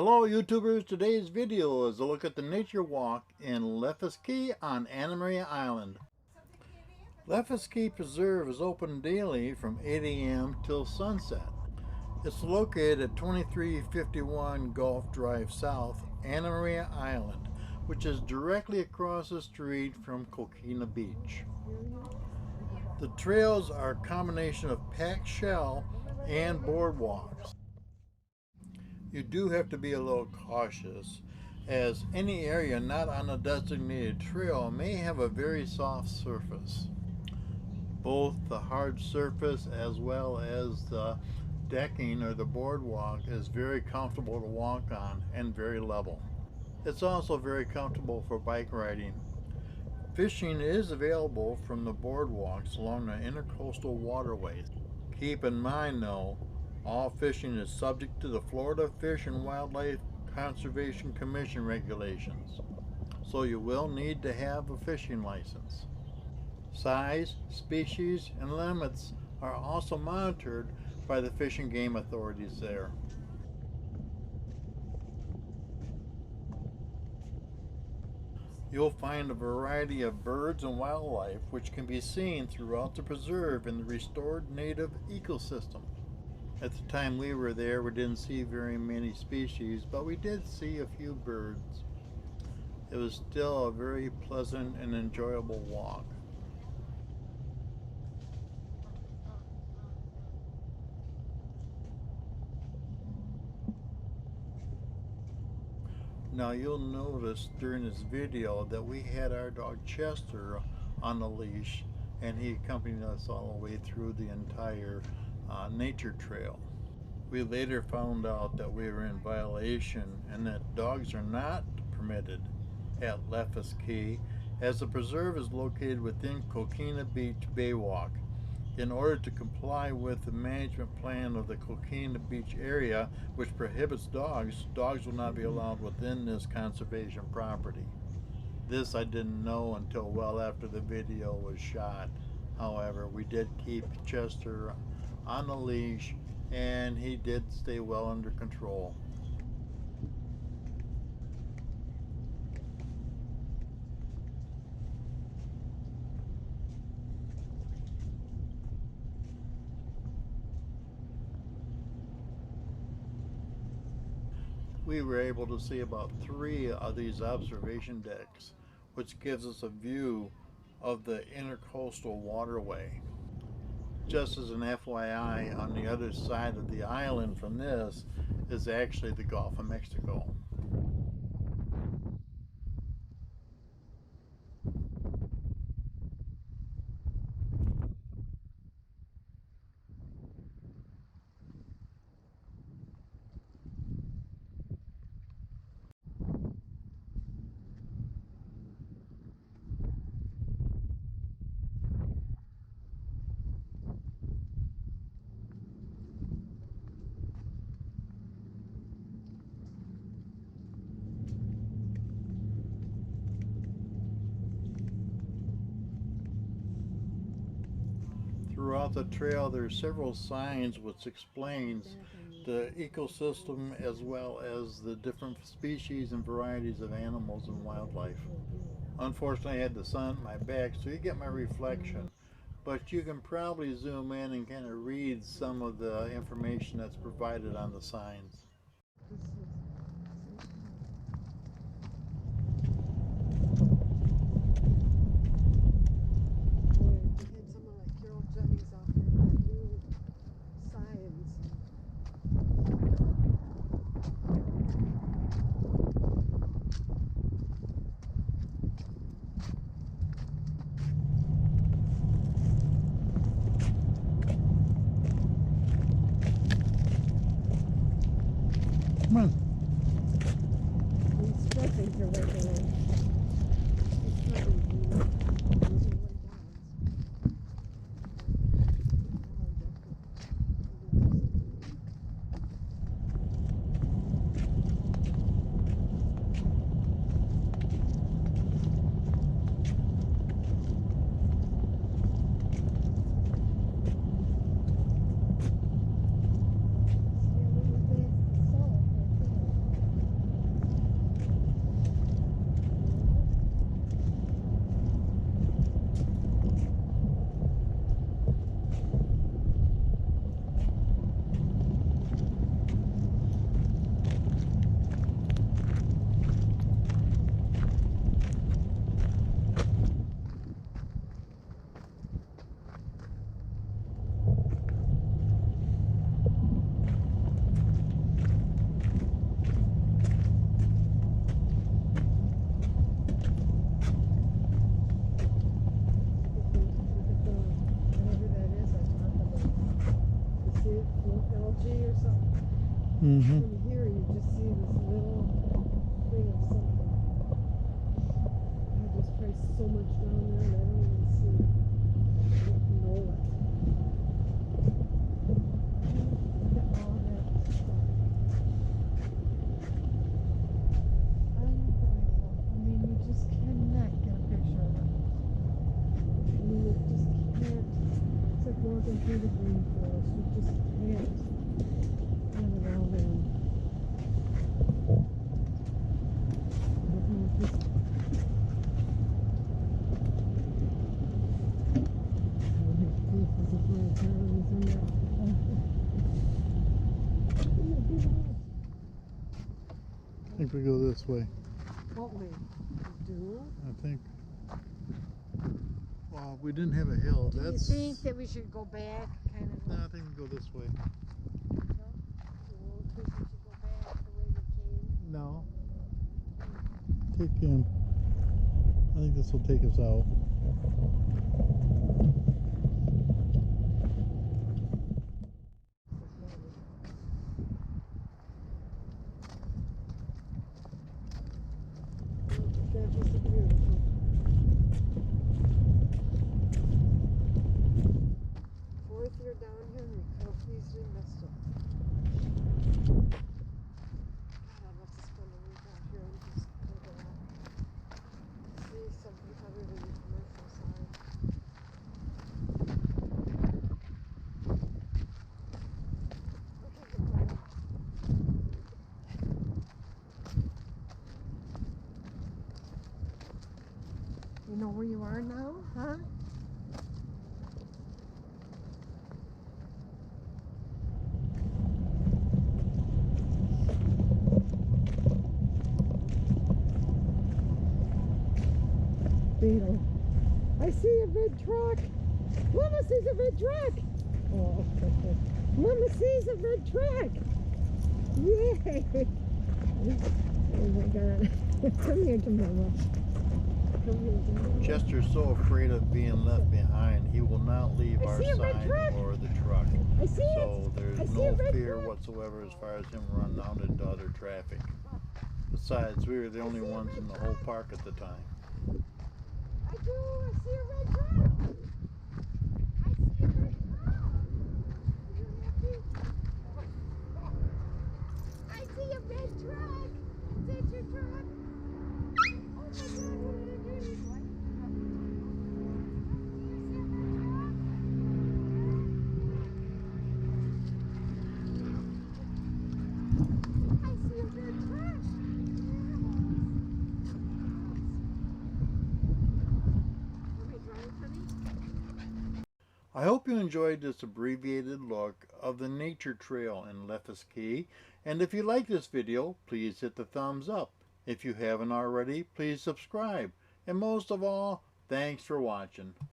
Hello YouTubers, today's video is a look at the nature walk in Leffis Key on Anna Maria Island. Leffis Key Preserve is open daily from 8 a.m. till sunset. It's located at 2351 Gulf Drive South, Anna Maria Island, which is directly across the street from Coquina Beach. The trails are a combination of packed shell and boardwalks. You do have to be a little cautious, as any area not on a designated trail may have a very soft surface. Both the hard surface as well as the decking or the boardwalk is very comfortable to walk on and very level. It's also very comfortable for bike riding. Fishing is available from the boardwalks along the intercoastal waterways. Keep in mind though, all fishing is subject to the Florida Fish and Wildlife Conservation Commission regulations, so you will need to have a fishing license. Size, species, and limits are also monitored by the Fish and Game authorities there. You'll find a variety of birds and wildlife which can be seen throughout the preserve in the restored native ecosystem. At the time we were there, we didn't see very many species, but we did see a few birds. It was still a very pleasant and enjoyable walk. Now you'll notice during this video that we had our dog Chester on a leash, and he accompanied us all the way through the entire nature trail. We later found out that we were in violation and that dogs are not permitted at Leffis Key, as the preserve is located within Coquina Beach Baywalk. In order to comply with the management plan of the Coquina Beach area, which prohibits dogs will not be allowed within this conservation property. This I didn't know until well after the video was shot. However, we did keep Chester on the leash and he did stay well under control. We were able to see about 3 of these observation decks, which gives us a view of the intercoastal waterway. Just as an FYI, on the other side of the island from this is actually the Gulf of Mexico. Throughout the trail there are several signs which explains the ecosystem as well as the different species and varieties of animals and wildlife. Unfortunately I had the sun at my back so you get my reflection, but you can probably zoom in and kind of read some of the information that's provided on the signs. Come on. We still think you're regular. Mm-hmm. From here, you just see this little thing of something. I just priced so much down there, and I don't even see it. I don't know it. Look at all that stuff. Unbelievable. I mean, you just cannot get a picture of it. I mean, you just can't. It's like walking through the green forest. You just can't get it all in. I don't know if this. I think we go this way. What way? You do? I think. Well, we didn't have a hill. Do That's. you think that we should go back, kind of? No, I think we go this way. No? You don't think we should go back the way we came? No. Take in. I think this will take us out. That was beautiful. Fourth year down here, and we feel pleased we missed it. God, I'd love to spend a week out here and just take it out. See something other than the commercial side. Okay, goodbye. You know where you are now, huh? Beetle. I see a red truck. Mama sees a red truck. Oh, Mama sees a red truck. Yay! Oh my God! Come here to Mama. Come here to Mama. Chester's so afraid of being left behind, he will not leave our see a red side truck. or the truck. I see So it. I there's see no a red fear truck. whatsoever as far as him running out into other traffic. Besides, we were the only ones in the whole park at the time. I do. I see a red truck. I see a red truck. Are you happy? I see a red truck. Is that your truck? Oh my God! What did I do? I see a red truck. Let me drive, honey. I hope you enjoyed this abbreviated look of the nature trail in Leffis Key, and if you like this video, please hit the thumbs up. If you haven't already, please subscribe, and most of all, thanks for watching.